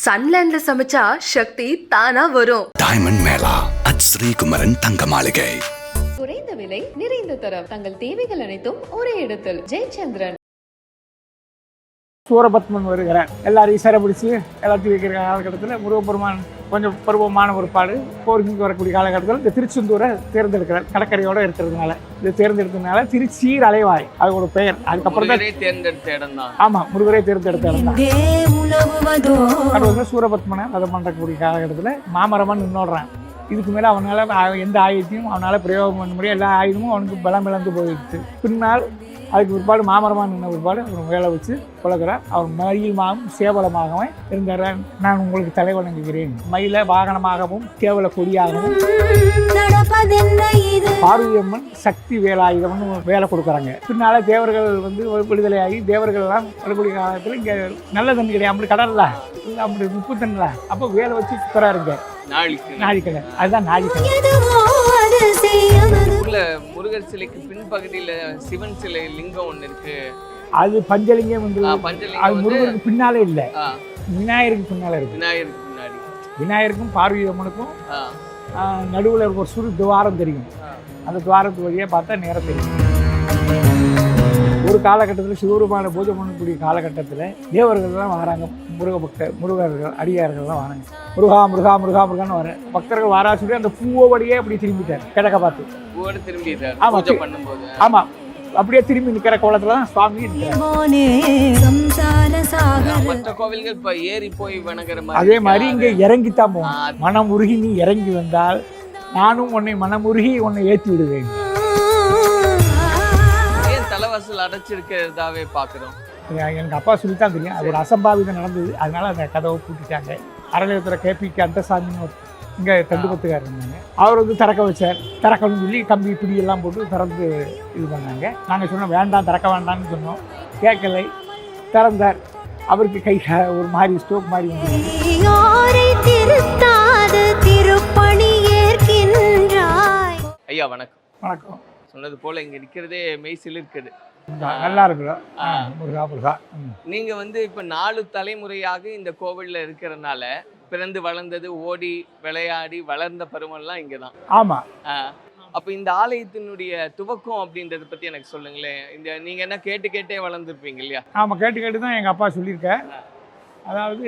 சன்லேண்ட்ல சமைச்சா சக்தி தானா வரும். டைமண்ட் மேளா அட் ஸ்ரீகுமரன் தங்க மாளிகை. குறைந்த விலை நிறைந்த தரம், தங்கள் தேவைகள் அனைத்தும் ஒரே இடத்தில். ஜெயச்சந்திரன். சூரபத்மன் வருகிறார். எல்லாரையும் சிறப்பிடிச்சு எல்லாத்தையும் வைக்கிற காலகட்டத்தில் முருகப்பெருமான் கொஞ்சம் பருவமான ஒரு பாடு போருக்கு வரக்கூடிய காலகட்டத்தில் இந்த திருச்செந்தூரை தேர்ந்தெடுக்கிறார். கடற்கரையோடு இருக்கிறதுனால இது தேர்ந்தெடுத்ததுனால திருச்சீர் அலைவாய் அது ஒரு பெயர். அதுக்கப்புறம் தான் தேர்ந்தெடுத்த இடம் தான். ஆமாம், முருகரை தேர்ந்தெடுத்த இடம் தான். அது வந்து சூரபத்மனை அதை பண்ணக்கூடிய காலகட்டத்தில் மாமரமன் இன்னோடுறான். இதுக்கு மேலே அவனால் எந்த ஆயுதத்தையும் அவனால் பிரயோகம் பண்ண முடியும். எல்லா ஆயுதமும் அவனுக்கு பலம் இழந்து போயிடுச்சு. பின்னால் அதுக்கு பிற்பாடு மாமரமாக நின்ற பிற்பாடு அவர் வேலை வச்சு பழகிறார். அவர் மயில் சேவலமாகவும் இருந்தார். நான் உங்களுக்கு தலை வணங்குகிறேன். மயில வாகனமாகவும் கேவல கொடியாகவும் பார்வதியம்மன் சக்தி வேலாயுதம்னு வேலை கொடுக்குறாங்க. பின்னால தேவர்கள் வந்து விடுதலையாகி தேவர்கள் எல்லாம் வரக்கூடிய காலத்தில் இங்கே நல்ல தண்ணி கிடையாது. அப்படி கடல்ல அப்படி உப்பு தண்ணில அப்போ வேலை வச்சு சுத்தராருங்க. நாழிக்கடை அதுதான் நாழிக்கடை. முருகர் சிலைக்கு பின்பகுதியில சிவன் சிலை லிங்கம் ஒண்ணு இருக்கு. அது பஞ்சலிங்கம் வந்து அது முருகருக்கு பின்னாலே இல்ல, விநாயகருக்கு பின்னால இருக்கு. விநாயகருக்கும் பார்வதி அம்மனுக்கும் நடுவில் ஒரு சுரு துவாரம் தெரியும். அந்த துவாரத்து வழியாக பார்த்தா நேரம் தெரியும். ஒரு காலகட்டத்தில் சிவபெருமான பூஜை பண்ணக்கூடிய காலகட்டத்தில் தேவர்கள்லாம் வராங்க. முருகர்கள் அடியார்கள்லாம் வராங்க. முருகா முருகா முருகா முருகான்னு வர பக்தர்கள் வாரா சொல்லி அந்த பூவோடையே அப்படி திரும்பிட்டார். கிழக்க பார்த்து ஆமாம், அப்படியே திரும்பி நிற்கிற கோலத்துல தான் சுவாமி கோவில்கள் இப்ப ஏறி போய் வணங்குற அதே மாதிரி இங்க இறங்கித்தான் போகணும். மனம் உருகி நீ இறங்கி வந்தால் நானும் உன்னை மனமுருகி உன்னை ஏற்றி விடுவேன். தலைவாசல் அடைச்சிருக்கிறதாவே பாக்குறோம். எனக்கு அப்பா சொல்லித்தான் தெரியும். அது ஒரு அசம்பாவிதம் நடந்தது. அதனால அந்த கதவை பூட்டிட்டாங்க. அறநிலையத்துறை கேபிக்கு அந்தசாமின்னு இங்கே தண்டுபத்துக்கார் இருந்தாங்க. அவர் வந்து திறக்க வச்சார். திறக்கணும்னு சொல்லி கம்பி பிடி எல்லாம் போட்டு திறந்து இது பண்ணாங்க. நாங்கள் சொன்னோம் வேண்டாம் திறக்க வேண்டாம்னு சொன்னோம். கேட்கலை. திறந்தார். அவருக்கு கை ஒரு மாதிரி ஸ்டோக் மாதிரி வந்து ஐயா வணக்கம். வணக்கம். சொன்னது போல இங்க நிக்கிறதே மெய்சில் இருக்குது. நல்லா இருக்கிறோம். முருகா முருகா. நீங்க வந்து இப்ப 4 தலைமுறையாக இந்த கோவில்ல இருக்கிறதுனால பிறந்து வளர்ந்தது, ஓடி விளையாடி வளர்ந்த பருவம்லாம் இங்கதான். ஆமா. அப்ப இந்த ஆலயத்தினுடைய துவக்கம் அப்படின்றத பத்தி எனக்கு சொல்லுங்களேன். இந்த நீங்க என்ன கேட்டே வளர்ந்துருப்பீங்க இல்லையா? ஆமாம், கேட்டு தான் எங்கள் அப்பா சொல்லியிருக்கேன். அதாவது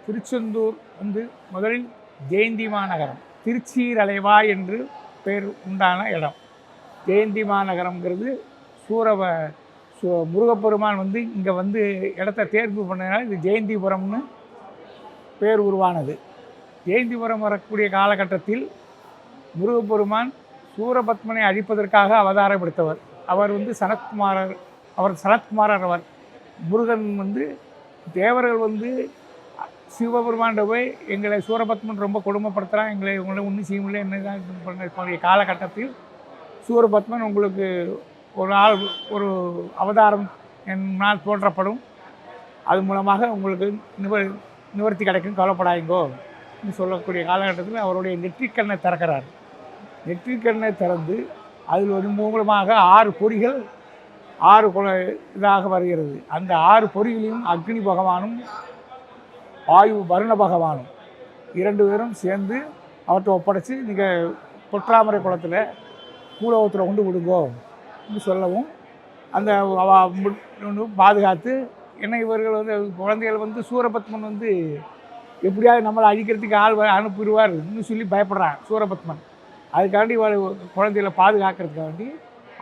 திருச்செந்தூர் வந்து முதலில் ஜெயந்தி மாநகரம், திருச்சீர் அலைவாய் என்று பெயர் உண்டான இடம். ஜெயந்தி மாநகரம்ங்கிறது முருகப்பெருமான் வந்து இங்கே வந்து இடத்த தேர்வு பண்ணதுனால இது ஜெயந்திபுரம்னு பேர் உருவானது. ஜெயந்திபுரம் வரக்கூடிய காலகட்டத்தில் முருகப்பெருமான் சூரபத்மனை அழிப்பதற்காக அவதாரம் எடுத்தவர். அவர் வந்து சனத்குமாரர். அவர் முருகன் வந்து தேவர்கள் வந்து சிவபெருமான்கிட்ட போய் எங்களை சூரபத்மன் ரொம்ப கொடுமைப்படுத்துகிறான், உங்களை ஒன்றும் செய்ய முடியல, என்னதான் பண்ணக்கூடிய காலகட்டத்தில் சூரபத்மன் உங்களுக்கு ஒரு அவதாரம் என்னால் தோன்றப்படும், அது மூலமாக உங்களுக்கு நிவர்த்தி கிடைக்கும், கவலைப்படாதீங்கோ சொல்லக்கூடிய காலகட்டத்தில் அவருடைய நெற்றிக்கண்ணை திறக்கிறார். நெற்றிக்கண்ணை திறந்து அதில் ஒரு மூலமாக 6 பொறிகள் 6 இதாக வருகிறது. அந்த 6 பொறிகளையும் அக்னி பகவானும் வாயு வருண பகவானும் 2 பேரும் சேர்ந்து அவற்றை ஒப்படைச்சு நீங்கள் பொற்றாமரை குளத்தில் மூலவத்தில் கொண்டு விடுங்கோ சொல்லவும் அந்த பாதுகாத்து என்ன இவர்கள் வந்து குழந்தைகள் வந்து சூரபத்மன் வந்து எப்படியாவது நம்மளை அழிக்கிறதுக்கு ஆள் அனுப்பிடுவார் இன்னும் சொல்லி பயப்படுறான் சூரபத்மன். அதுக்காண்டி குழந்தைகளை பாதுகாக்கிறதுக்காண்டி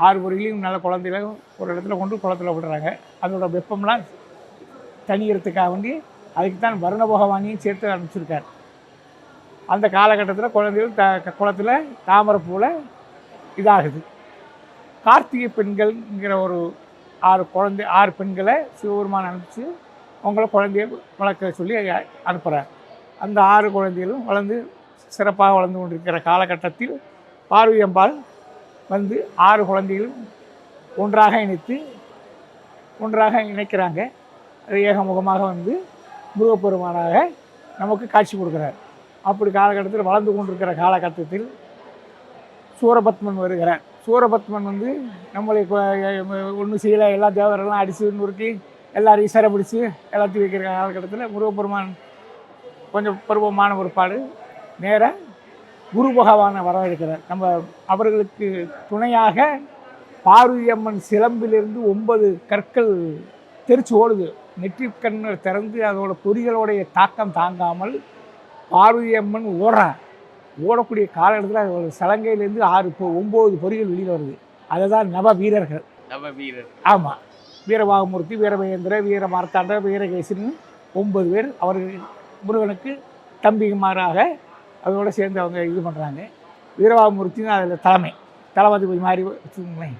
6 பொருளையும் நல்ல குழந்தைகளை ஒரு இடத்துல கொண்டு குளத்தில் விடுறாங்க. அதோட வெப்பம்லாம் தனியறதுக்காக வேண்டி அதுக்கு தான் வருண பகவானையும் சேர்த்து அனுப்பிச்சிருக்கார். அந்த காலகட்டத்தில் குழந்தைகள் குளத்தில் தாமரைப்பூவில் இதாகுது. கார்த்திகை பெண்கள்ங்கிற ஒரு 6 பெண்களை சிவபெருமான் அனுப்பிச்சு அவங்கள குழந்தைய வளர்க்க சொல்லி அனுப்புகிறார். அந்த 6 குழந்தைகளும் வளர்ந்து சிறப்பாக வளர்ந்து கொண்டிருக்கிற காலகட்டத்தில் பார்வதி அம்பாள் வந்து 6 குழந்தைகளும் ஒன்றாக இணைக்கிறாங்க. அது ஏகமுகமாக வந்து முருகப்பெருமானாக நமக்கு காட்சி கொடுக்குறார். அப்படி காலகட்டத்தில் வளர்ந்து கொண்டிருக்கிற காலகட்டத்தில் சூரபத்மன் வருகிறார். சூரபத்மன் வந்து நம்மளை ஒன்றும் செய்யலை, எல்லா தேவரெல்லாம் அடித்து நுறுக்கி எல்லாரையும் சிறப்பிடிச்சு எல்லாத்தையும் வைக்கிற காலகட்டத்தில் முருகப்பெருமான் கொஞ்சம் பருவமான ஒருபாடு நேராக குரு பகவானை வரவழைக்கிறார். நம்ம அவர்களுக்கு துணையாக பார்வதி அம்மன் சிலம்பிலிருந்து 9 கற்கள் தெரிச்சு ஓடுது. நெற்றிக்கண்ணை திறந்து அதோட பொறிகளுடைய தாக்கம் தாங்காமல் பார்வதி அம்மன் ஓடக்கூடிய காலகட்டத்தில் அதோட சலங்கையிலேருந்து 9 பொறிகள் வெளியில் வருது. அதுதான் நவ வீரர்கள். ஆமாம், வீரபாகமூர்த்தி, வீரமகேந்திர, வீர மார்த்தாண்ட, வீரகேசரின்னு 9 பேர் அவர்கள் முருகனுக்கு தம்பிமாராக அதோடு சேர்ந்து அவங்க இது பண்ணுறாங்க. வீரபாகமூர்த்தின்னு அதில் தளபதி மாதிரி வச்சுக்கோங்களேன்.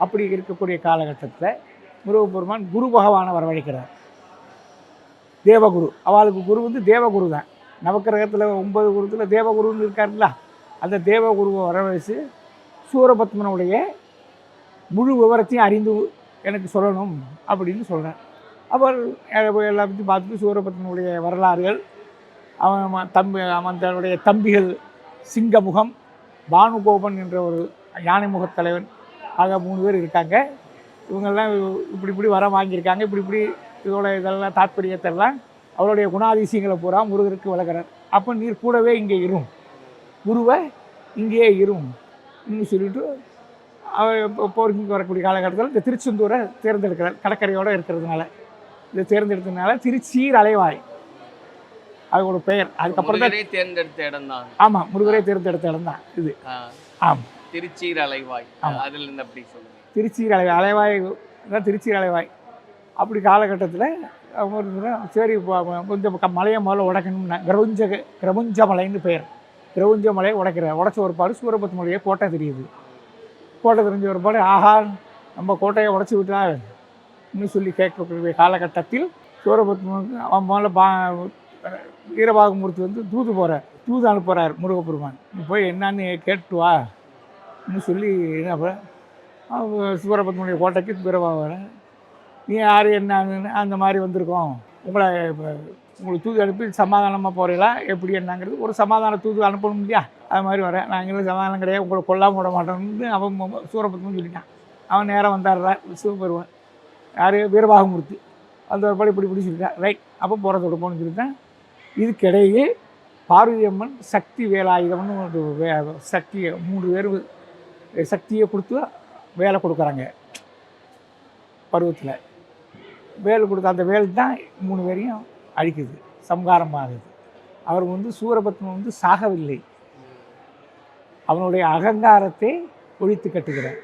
அப்படி இருக்கக்கூடிய காலகட்டத்தில் முருகப்பெருமான் குரு பகவானை வரவழைக்கிறார். தேவகுரு, அவளுக்கு குரு வந்து தேவகுரு தான். நவக்கிரகத்தில் 9 குருத்தில் தேவகுருன்னு இருக்காருல்ல, அந்த தேவகுருவை வரவழைச்சு சூரபத்மனுடைய முழு விவரத்தையும் அறிந்து எனக்கு சொல்லணும் அப்படின்னு சொல்கிறார். அவர் எல்லாத்தையும் பார்த்துட்டு சூரபத்மனுடைய வரலாறுகள், அவன் தன்னுடைய தம்பிகள் சிங்கமுகம், பானுகோபன் என்ற ஒரு யானை முகத்தலைவன் ஆக 3 பேர் இருக்காங்க. இவங்கெல்லாம் இப்படி வரம் வாங்கியிருக்காங்க. இதெல்லாம் தாற்பயத்தெல்லாம் அவருடைய குணாதிசயங்களை பூரா முருகருக்கு விளக்குறார். அப்போ நீர் கூடவே இங்கே இரும், குருவை இங்கேயே இரும் இன்னும் சொல்லிட்டு அவர் போருக்கு வரக்கூடிய காலகட்டத்தில் இந்த திருச்செந்தூரை தேர்ந்தெடுக்கிறார். கடற்கரையோடு இருக்கிறதுனால இதை தேர்ந்தெடுத்ததுனால திருச்சீர் அலைவாய் அதோட பெயர். அதுக்கப்புறம் தான் தேர்ந்தெடுத்த இடம் தான். ஆமாம், முருகரே தேர்ந்தெடுத்த இடம் தான் இது. ஆமாம், திருச்சீர் அலைவாய். அதில் இருந்து அப்படி சொல்லுங்கள். திருச்சீர் அலைவாய் தான் திருச்சீர் அலைவாய். அப்படி காலகட்டத்தில் சரி கொஞ்சம் மலையை முதல்ல உடைக்கணும்னா கிரபுஞ்ச மலைன்னு பெயர். கிரபுஞ்ச மலையை உடைச்ச ஒரு பாடு சூரபத்மனுடைய கோட்டை தெரியுது. கோட்டை தெரிஞ்ச ஒரு பாடு ஆஹா நம்ம கோட்டையை உடச்சி விட்டால் இன்னும் சொல்லி கேட்கக்கூடிய காலகட்டத்தில் சூரபத்மனுக்கு அவன் முதல்ல வீரபாகமூர்த்தி வந்து தூது அனுப்புகிறார் முருகப்பெருமான். நீ போய் என்னான்னு கேட்டு வா இன்னும் சொல்லி என்ன சூரபத்மனுடைய கோட்டைக்கு வீரபாக நீ யார் என்னன்னு அந்த மாதிரி வந்திருக்கோம், உங்களுக்கு தூது அனுப்பி சமாதானமாக போகிறீங்களா எப்படி என்னங்கிறது ஒரு சமாதான தூது அனுப்பணும் இல்லையா, அது மாதிரி வரேன். நாங்களும் சமாதானம் கிடையாது, உங்களை கொல்லாமல் விட மாட்டோம்னு அவன் சூரபத்மன் சொல்லிட்டான். அவன் நேரம் வந்தாடுறா சிவபெருமான் யார் வீரபாகமூர்த்தி அந்த ஒரு படி இப்படி சொல்லிட்டான். ரைட், அப்போ போகிறதோட போகணும்னு சொல்லிட்டான். இதுக்கிடையே பார்வதி அம்மன் சக்தி வேலாயுதம்னு ஒரு சக்தியை 3 பேர் சக்தியை கொடுத்து வேலை கொடுக்குறாங்க. பருவத்தில் வேல் கொடுத்த அந்த வேல் தான் 3 பேரையும் அழிக்குது, சம்ஹாரம் ஆகுது. அவர் வந்து சூரபத்மன் வந்து சாகவில்லை, அவனுடைய அகங்காரத்தை ஒழித்து கட்டுகிறார்.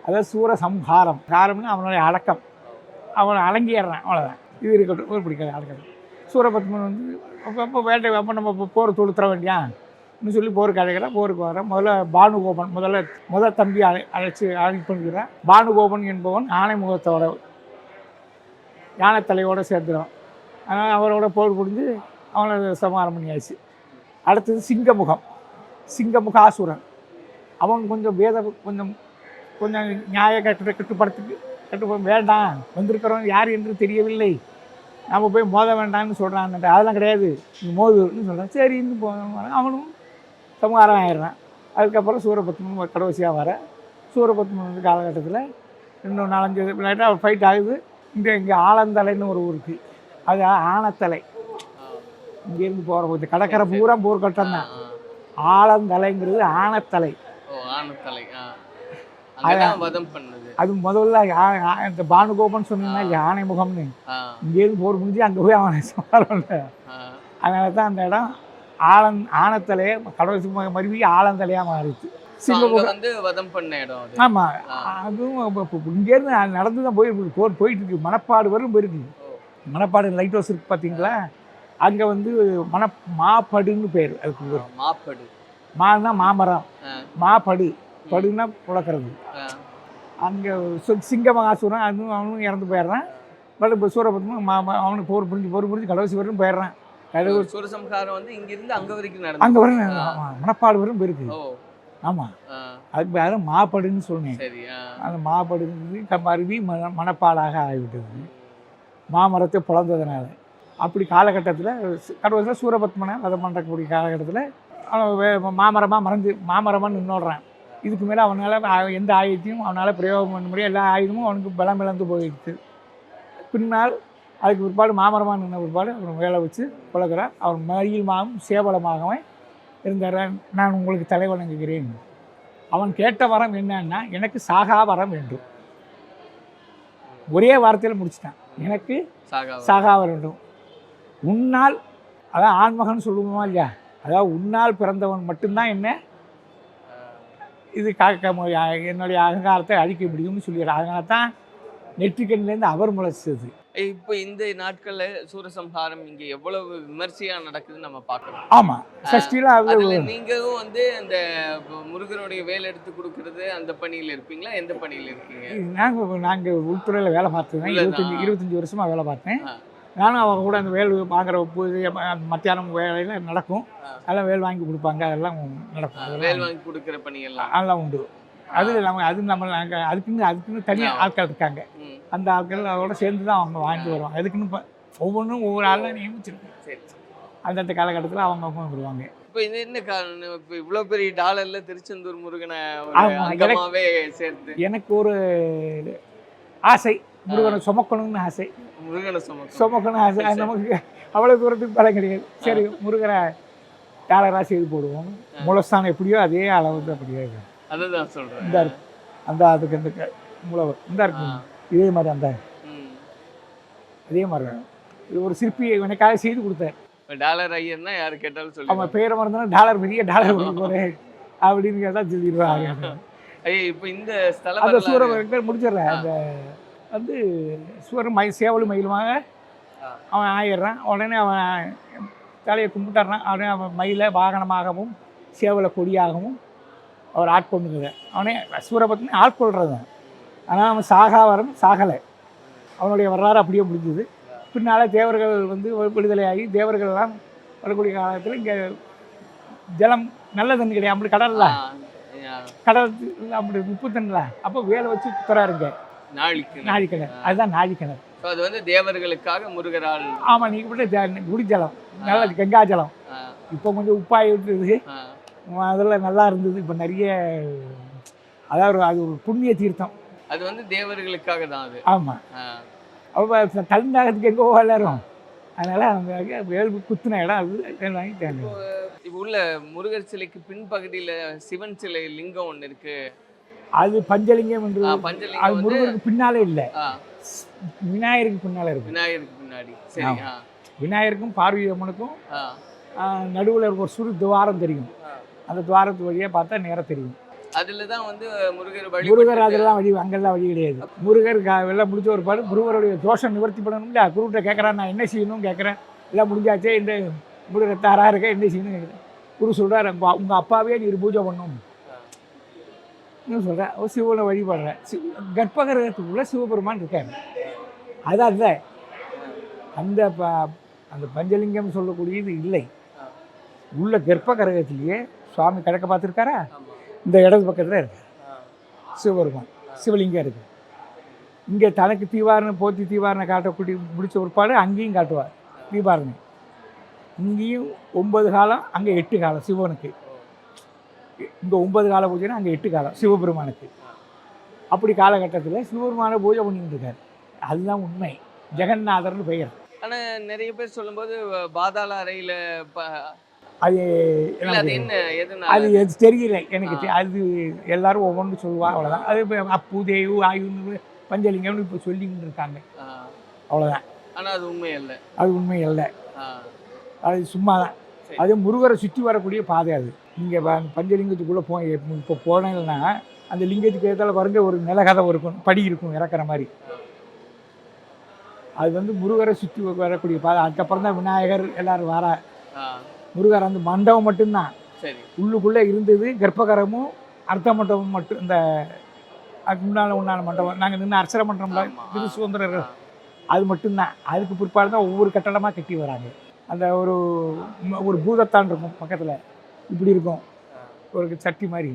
அதாவது சூரசம்ஹாரம். காரம்னு அவனுடைய அடக்கம், அவனை அலங்கிடுறான், அவ்வளோதான். இது இருக்கட்டும், ஒரு பிடிக்காது அடக்கம். சூரபத்மன் வந்து அப்போ வேட்டை அப்போ நம்ம போர் தொடுத்துற வேண்டியான்னு சொல்லி போருக்கு அழைக்கிறான். போருக்கு வர பானுகோபன் முதல் தம்பி அழைப்புகிறான். பானுகோபன் என்பவன் யானை முகத்தோட யானைத்தலையோடு சேர்ந்துடும். அதனால் அவரோட போர் புரிஞ்சு அவனை சமாதானம் பண்ணியாச்சு. அடுத்தது சிங்கமுகாசுரன். அவன் கொஞ்சம் கொஞ்சம் நியாய கட்டுப்படத்துக்கு வேண்டாம், வந்திருக்கிறவன் யார் என்று தெரியவில்லை, நம்ம போய் மோத வேண்டாம்னு சொல்கிறான். அதெல்லாம் கிடையாது, நீ மோதுன்னு சொல்கிறான். சரி இன்னும் போகிறான். அவனும் சமகாரம் ஆயிடுறான். அதுக்கப்புறம் சூரபத்மன் கடைசியாக வர சூரபத்மன் வந்து காலகட்டத்தில் இன்னும் 4-5 அவர் ஃபைட் ஆகுது. இங்கே ஆலந்தலைன்னு ஒரு ஊருக்கு, அது ஆனத்தலை. இங்கேருந்து போகிற இந்த கடற்கரை பூரா போர்க்கட்டம் தான். ஆலந்தலைங்கிறது ஆனத்தலை. அது முதல்ல இந்த பானுகோபன் சொன்னீங்கன்னா யானை முகம்னு, இங்கேருந்து போர் முடிஞ்சு அங்கே போய் அவனை சொல்ல. அதனால தான் அந்த இடம் ஆனத்தலையே கடைசி மருவி ஆலந்தலையாக மாறிடுச்சு. ஆமாம், அதுவும் இங்கேருந்து நடந்து தான் போயிட்டு இருக்கு. மணப்பாடு வரும் போயிருக்கு. மணப்பாடு லைட் ஹவுஸ் இருக்கு பார்த்தீங்களா, அங்கே வந்து மாப்படுன்னு பேர். அதுக்கு மான்னா மாமரம், படுன்னா புழக்கிறது. அங்கே சிங்கமகாசுரன் அதுவும் அவனும் இறந்து போயிடுறான். பட் இப்போ சூரபத்மன் அவனுக்கு போர் புரிஞ்சு கடைசி வரையும் போயிடுறான். சூரசம்ஹாரம் வந்து இங்கிருந்து அங்கே வரைக்கும் மணப்பாடு வரும் போயிருக்கு. ஆமாம், அதுக்கு பேர் மாப்படுன்னு சொன்னேன். அந்த மாப்படு மருவி மணப்பாடாக ஆகிவிட்டது, மாமரத்தை பிளந்ததுனால. அப்படி காலகட்டத்தில் கடைசியில் சூரபத்மனை வதம் பண்ணக்கூடிய காலகட்டத்தில் அவன் மாமரமாக நின்னோடுறான். இதுக்கு மேலே அவனால் எந்த ஆயுதத்தையும் அவனால் பிரயோகம் பண்ண முடியும். எல்லா ஆயுதமும் அவனுக்கு பலம் இழந்து போயிடுச்சு. பின்னால் அதுக்கு பிற்பாடு மாமரமாக நின்ன பிற்பாடு அப்புறம் வேலை வச்சு பழகிறார். அவர் மயில்மாகவும் சேவலமாகவே இருந்தார். நான் உங்களுக்கு தலை வணங்குகிறேன். அவன் கேட்ட வரம் என்னன்னா, எனக்கு சாகா வரம் வேண்டும். ஒரே வார்த்தையில் முடிச்சிட்டான். எனக்கு சாகா வரம் வேண்டும். உன்னால், அதான் ஆண்மகன் சொல்லுவோமா இல்லையா, அதாவது உன்னால் பிறந்தவன் மட்டும்தான் என்ன இது என்னுடைய அகங்காரத்தை அழிக்க முடியும்னு சொல்லிடுறார். அதனால தான் நெற்றிக்கண்ணிலேருந்து அவர் முளைச்சது. இப்போ இந்த நாட்கள்ல சூரசம்ஹாரம் இங்க எவ்வளவு விமர்சையா நடக்குதுன்னு நம்ம பார்க்கலாம். ஆமா, சஷ்டியில் அதுல நீங்களும் வந்து அந்த முருகனுடைய வேலை எடுத்து கொடுக்கறது அந்த பணியில இருப்பீங்களா? எந்த பணியில இருக்கீங்க? நாங்கள் உள்துறையில் வேலை பார்த்தேன். 25 வருஷமா வேலை பார்த்தேன். நானும் அவங்க கூட அந்த வேல் வாங்குற மத்தியானம் வேலையில் நடக்கும். அதெல்லாம் வேல் வாங்கி கொடுப்பாங்க. அதெல்லாம் நடக்கும். வேல் வாங்கி கொடுக்குற பணியெல்லாம் அதெல்லாம் உண்டு. நாங்கள் அதுக்குன்னு தனியாக ஆட்கள் இருக்காங்க. அந்த ஆட்கள் அதோட சேர்ந்து தான் அவங்க வாங்கி வருவாங்க. அதுக்குன்னு ஒவ்வொன்றும் ஒவ்வொரு ஆளெலாம் நியமிச்சிருக்கோம். சரி, அந்தந்த காலகட்டத்தில் அவங்க வருவாங்க. இப்போ இது என்ன காரணம்? இப்போ இவ்வளோ பெரிய டாலர்ல திருச்செந்தூர் முருகனை சேர்த்து எனக்கு ஒரு ஆசை, முருகனை சுமக்கணும்னு ஆசை. முருகனை சுமக்கணும் ஆசை. நமக்கு அவ்வளோ தூரத்துக்கு பலம் கிடையாது. சரி, முருகனை டாலராக செய்து போடுவோம். மூலஸ்தானம் எப்படியோ அதே அளவுக்கு அப்படியே அதுதான் சொல்கிறேன். இந்த அந்த அதுக்கு அந்த மூலவர் இந்த இருக்கு இதே மாதிரி அந்த அதே மாதிரி இது ஒரு சிற்பி எனக்காக செய்து கொடுத்தார். டாலர் ஐயர்னா யாரு கேட்டாலும் சொல்லி அவன் பேரை மறந்தாலும் டாலர் பெரிய டாலர் கொடுக்க போகிறேன் அப்படின்னு கேட்டால் சொல்லிடுவாங்க. ஐயா, இப்போ இந்த ஸ்தலம் அந்த சூரன் முடிச்சிடுறேன். அந்த வந்து சூரன் சேவலும் மயிலுமாக அவன் ஆயிடுறான். உடனே அவன் தலையை கும்பிட்டுறான். உடனே அவன் மயிலை வாகனமாகவும் சேவலை கொடியாகவும் அவர் ஆட்கொண்டுங்கிறார். அவனே சூரபத்மனை ஆட்கொள்கிறது தான். ஆனால் அவன் சாகாவரம் சாகலை. அவனுடைய வரலாறு அப்படியே முடிஞ்சுது. பின்னால் தேவர்கள் வந்து விடுதலையாகி தேவர்கள்லாம் வரக்கூடிய காலத்தில் இங்கே ஜலம் நல்ல தண்ணி கிடையாது. அப்படி கடல்ல கடல் அப்படி உப்பு தண்ணில அப்போ வேலை வச்சு குத்துறாருங்க நாழிக்கிணறு. அதுதான் நாழிக்கிணறு. அது வந்து தேவர்களுக்காக முருகரால். ஆமாம், நீங்கள் போட்டு குடி ஜலம் நல்ல கங்கா ஜலம். இப்போ கொஞ்சம் உப்பாகி விட்டுருது. அதில் நல்லா இருந்தது. இப்போ நிறைய அதாவது அது ஒரு புண்ணிய தீர்த்தம். அது வந்து தேவர்களுக்காக தான் அது. ஆமாம், அப்போ தலைந்தாகத்துக்கு எங்கே எல்லாரும் அதனால் அவங்க வேல் குத்துன இடம் அது வேல் வாங்கி தேங்க. இப்போ உள்ள முருகர் சிலைக்கு பின்பகுதியில் சிவன் சிலை லிங்கம் ஒன்று இருக்கு. அது பஞ்சலிங்கம் என்று. அது முருகருக்கு பின்னாலே இல்லை, விநாயகருக்கு பின்னாலே இருக்கு. விநாயகருக்கு பின்னாடி. சரி. விநாயகருக்கும் பார்வதி அம்மனுக்கும் நடுவில் ஒரு சுரு துவாரம் தெரியும். அந்த துவாரத்து வழியாக பார்த்தா நேரம் தெரியும். அதில் தான் வந்து முருகர் அதெல்லாம் வழி, அங்கெல்லாம் வழி கிடையாது. முருகர் எல்லாம் முடிச்ச ஒரு பாடு முருகருடைய தோஷம் நிவர்த்தி பண்ணணும் இல்லையா. குருகிட்ட கேட்குறான், நான் என்ன செய்யணும்னு கேட்குறேன். எல்லாம் முடிஞ்சாச்சே, இந்த முருகர் தாராக இருக்க என்ன செய்யணும்னு கேட்குறேன். குரு சொல்கிறார், உங்கள் அப்பாவே நீ பூஜை பண்ணணும் சொல்கிறேன். சிவனை வழிபடுறேன். கர்ப்பகிரகத்துக்குள்ளே சிவபெருமான் இருக்காரு. அதான் இல்லை, அந்த அந்த பஞ்சலிங்கம் சொல்லக்கூடியது இல்லை. உள்ள கர்ப்பகிரகத்திலேயே சுவாமி கிழக்க பார்த்துருக்காரா, இந்த இடது பக்கத்தில் இருக்கு சிவபெருமான், சிவலிங்கம் இருக்குது. இங்கே தனக்கு தீவாரணை போற்றி தீவாரணை காட்டக்கூடிய முடித்த ஒருபாடு அங்கேயும் காட்டுவார் தீபாரணை. இங்கேயும் 9 காலம், அங்கே 8 காலம் சிவனுக்கு. இங்கே 9 கால பூஜைனா அங்கே 8 காலம் சிவபெருமானுக்கு. அப்படி காலகட்டத்தில் சிவபெருமான பூஜை பண்ணிட்டு இருக்காரு. அதுதான் உண்மை. ஜெகநாதர்னு பெயர். ஆனால் நிறைய பேர் சொல்லும்போது பாதாள அறையில் அது அது தெரியல எனக்கு. அது எல்லாரும் ஒவ்வொன்று சொல்லுவாங்க, அவ்வளோதான். அது இப்போ அப்பு தேவு ஆயுன்னு பஞ்சலிங்கம்னு இப்போ சொல்லிக்கிட்டு இருக்காங்க, அவ்வளோதான். ஆனால் அது உண்மை இல்லை. அது உண்மை இல்லை, அது சும்மா தான். அது முருகரை சுற்றி வரக்கூடிய பாதை. அது இங்கே பஞ்சலிங்கத்துக்குள்ளே இப்போ போனேன்னா அந்த லிங்கத்துக்கு ஏற்றால பாருங்க ஒரு நிலகதை இருக்கும், படி இருக்கும் இறக்குற மாதிரி. அது வந்து முருகரை சுற்றி வரக்கூடிய பாதை. அதுக்கப்புறம் தான் விநாயகர் எல்லாரும் வர. முருகர் அந்த மண்டபம் மட்டும்தான் உள்ளுக்குள்ளே இருந்தது. கர்ப்பகரமும் அர்த்த மண்டபம் மட்டும். இந்த அதுக்கு உண்டான மண்டபம் நாங்கள் நின்று அர்ச்சனை பண்ணுறோம்ல திரு சுதந்திரர், அது மட்டும்தான். அதுக்கு பிற்பாடு தான் ஒவ்வொரு கட்டடமாக கட்டி வராங்க. அந்த ஒரு பூதத்தான் இருக்கும் பக்கத்தில், இப்படி இருக்கும் ஒரு சட்டி மாதிரி.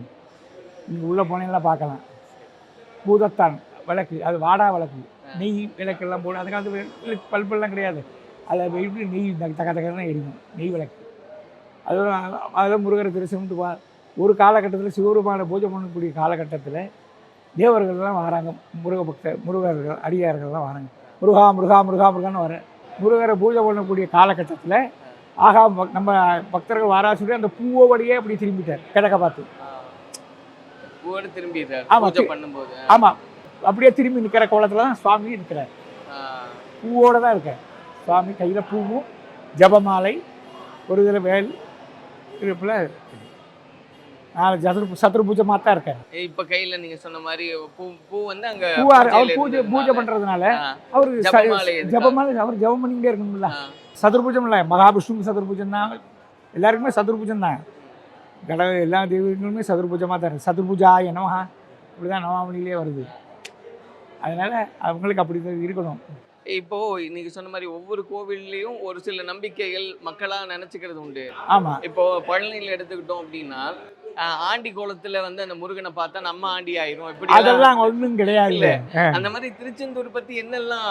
நீங்கள் உள்ளே போனீங்கன்னா பார்க்கலாம். பூதத்தான் விளக்கு, அது வாடா விளக்கு, நெய் விளக்கெல்லாம் போடும். அதுக்கு அந்த பல்பெல்லாம் கிடையாது. அதில் எப்படி நெய் தக்க தக்கதான் எரியும், நெய் விளக்கு. அதெல்லாம் முருகரை தரிசனம். ஒரு காலகட்டத்தில் சிவபெருமான பூஜை பண்ணக்கூடிய காலகட்டத்தில் தேவர்கள்லாம் வராங்க, முருகர்கள் அடியார்கள்லாம் வராங்க. முருகா முருகா முருகா முருகான்னு வர முருகரை பூஜை பண்ணக்கூடிய காலகட்டத்தில் ஆகா நம்ம பக்தர்கள் வாராசுடைய அந்த பூவோடையே அப்படி திரும்பிட்டார் கிழக்க பார்த்து. பூவோடு திரும்பிட்டார் ஆமா, பூஜை பண்ணும்போது. ஆமாம், அப்படியே திரும்பி நிற்கிற கோலத்தில் தான் சுவாமி இருக்கிறார். பூவோடு தான் இருக்கார் சுவாமி. கையில் பூவும் ஜபமாலை, ஒரு இதில் வேல் இருப்பில் 4 சதுர்பூஜமாக தான் இருக்கார். இப்ப கையில நீங்க சொன்ன மாதிரி பூ வந்து அங்க பூ அவர் பூஜை பண்ணுறதுனால அவர் ஜபமாலை அவர் ஜபம் பண்ணிக்கிட்டே இருக்கணும்ல. சதுர்பூஜம் இல்லை, மகாவிஷ்ணுக்கு சதுர்பூஜம் தான், எல்லாருக்குமே சதுர்பூஜம் தான். கடவுள் எல்லா தெய்வங்களுமே சதுர்பூஜமாக தான் இருக்குது. சதுர்பூஜா என்னவா இப்படி தான் நவாமணிலே வருது. அதனால் அவங்களுக்கு அப்படி தான் இருக்கணும். இப்போ நீங்க சொன்ன மாதிரி ஒவ்வொரு கோவில்லையும் ஒரு சில நம்பிக்கைகள் மக்களா நினைச்சுக்கிறது உண்டு. ஆமாம், இப்போ பழனியில் எடுத்துக்கிட்டோம் அப்படின்னா ஆண்டி கோலத்துல வந்து அந்த முருகனை பார்த்தா நம்ம ஆண்டி ஆயிரும். இப்படி அதெல்லாம் ஒன்றும் கிடையாது. அந்த மாதிரி திருச்செந்தூர் பத்தி என்னெல்லாம்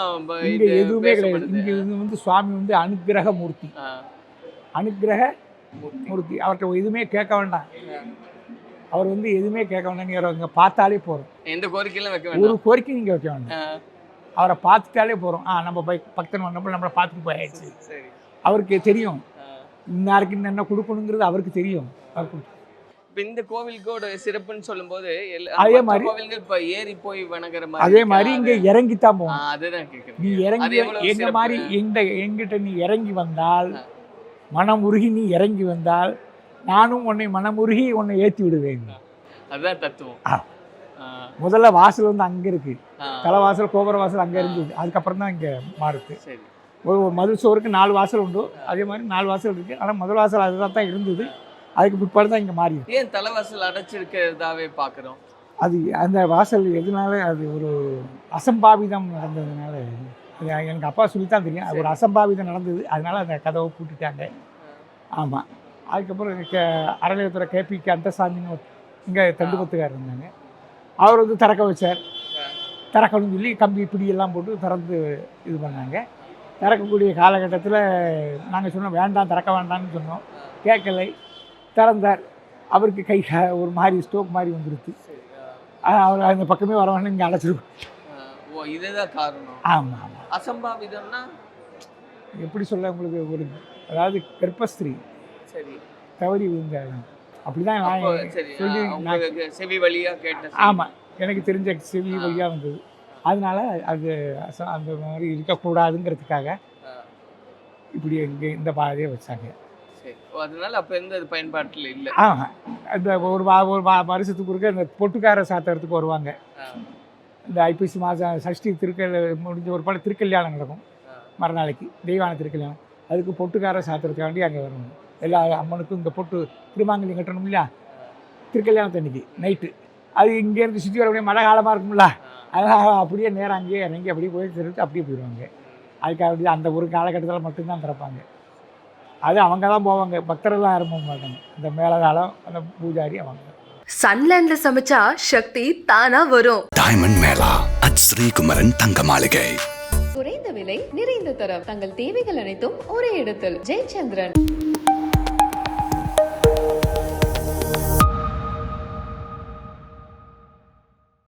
இங்கே எதுவுமே கிடையாது. இங்கே வந்து சுவாமி வந்து அனுக்கிரக மூர்த்தி, அனுக்கிரக மூர்த்தி. அவர்கிட்ட எதுவுமே கேட்க வேண்டாம். அவர் வந்து எதுவுமே கேட்க வேண்டாம். நீங்கள் இங்கே பார்த்தாலே போகிறோம். எந்த கோரிக்கையும் வைக்க ஒரு வேண்டாம். கோரிக்கை நீங்கள் வைக்க வேண்டாம். அவரை பார்த்துட்டாலே போகிறோம். நம்ம பக்தன் வந்தப்போ நம்மளை பார்த்துட்டு போயாச்சு. சரி, அவருக்கு தெரியும் இன்னாருக்கு என்ன கொடுக்கணுங்கிறது அவருக்கு தெரியும். அவருக்கு இப்போ இந்த கோவிலுக்கோட சிறப்புன்னு சொல்லும்போது அதே மாதிரி கோவில்கள் இப்போ ஏறி போய் வணங்குற மாதிரி அதே மாதிரி இங்கே இறங்கித்தான் போகணும். அதுதான் கேட்குறேன். நீ இறங்கி எங்க மாதிரி எங்கிட்ட நீ இறங்கி வந்தால், மனம் உருகி நீ இறங்கி வந்தால், நானும் உன்னை மனமுருகி உன்னை ஏற்றி விடுவேன். அதுதான் தத்துவம். முதல்ல வாசல் வந்து அங்கே இருக்கு, தலைவாசல் கோபுர வாசல் அங்கே இருந்தது. அதுக்கப்புறம் தான் இங்கே மாறுது. சரி, ஒரு மதில் சோருக்கு 4 வாசல் உண்டு. அதே மாதிரி 4 வாசல் இருக்குது. ஆனால் முதல் வாசல் அதுதான் தான் இருந்தது. அதுக்கு பிற்பாடு தான் இங்கே மாறி. ஏன் தலைவாசல் அடைச்சிருக்கிறதாவே பார்க்குறோம்? அது அந்த வாசல் எதனால, அது ஒரு அசம்பாவிதம் நடந்ததுனால, எனக்கு அப்பா சொல்லித்தான் தெரியும். அது ஒரு அசம்பாவிதம் நடந்தது, அதனால அந்த கதவை பூட்டிட்டாங்க. ஆமாம். அதுக்கப்புறம் அறநிலையத்துறை கேபிக்கு அந்தசாமின்னு இங்கே தண்டுபத்துக்கார் இருந்தாங்க. அவர் வந்து திறக்க வச்சார். திறக்கணும்னு சொல்லி கம்பி பிடியெல்லாம் போட்டு திறந்து இது பண்ணாங்க. திறக்கக்கூடிய காலகட்டத்தில் நாங்கள் சொன்னோம் வேண்டாம், திறக்க வேண்டாம்னு சொன்னோம். கேட்கலை, திறந்தார். அவருக்கு கை ஒரு மாதிரி ஸ்டோக் மாதிரி வந்துருச்சு. அவர் அந்த பக்கமே வர வேண்டாம், இங்கே அடைச்சிருக்கோம். ஓ, இதுதான் காரணம். ஆமாம் ஆமாம். அசம்பாவிதம்னா எப்படி சொல்ல உங்களுக்கு, ஒரு அதாவது கர்ப்பஸ்திரீ சரி தவறி விழுந்தாங்க. அப்படி தான் நான் சொல்லி உங்களுக்கு செவி வழியா கேட்டேன். ஆமாம், எனக்கு தெரிஞ்ச செவி வழியாக வந்தது. அதனால அது அந்த மாதிரி இருக்கக்கூடாதுங்கிறதுக்காக இப்படி இங்கே இந்த பாதையை வச்சாங்க. சரி, அதனால அப்போ எந்த பயன்பாட்டில் இல்லை. ஆமாம், இந்த ஒரு வருஷத்துக்கு இருக்க இந்த பொட்டுக்கார சாத்துறதுக்கு வருவாங்க. இந்த ஐப்பசி மாதம் சஷ்டி முடிஞ்ச ஒரு படம் திருக்கல்யாணம் நடக்கும். மறுநாளைக்கு தெய்வான திருக்கல்யாணம். அதுக்கு பொட்டுக்கார சாத்துறதுக்காண்டி அங்கே வரணும். எல்லா அம்மனுக்கும் இந்த பொட்டு திருமாங்கல்யம் கட்டணும் இல்லையா, திருக்கல்யாணத்தன்னைக்கு நைட்டு. அது இங்கேருந்து சுற்றி வரக்கூடிய மழை காலமாக இருக்கும்ல, அதனால் அப்படியே நேரம் அங்கேயே இறங்கி அப்படியே போய் திருட்டு அப்படியே போயிடுவாங்க. அதுக்காக அந்த ஒரு காலகட்டத்தில் மட்டும்தான் திறப்பாங்க. அது அவங்க தான் போவாங்க, பக்தரெல்லாம் யாரும் போக மாட்டாங்க. அந்த மேலகாலம் அந்த பூஜாரி அவங்க. சன்லேண்ட்ல சமைச்சா சக்தி தானா வரும். டைமண்ட் மேளா அட் ஸ்ரீகுமரன் தங்க மாளிகை. குறைந்த விலை நிறைந்த தரம், தங்கள் தேவைகள் அனைத்தும் ஒரே இடத்தில். ஜெயச்சந்திரன்.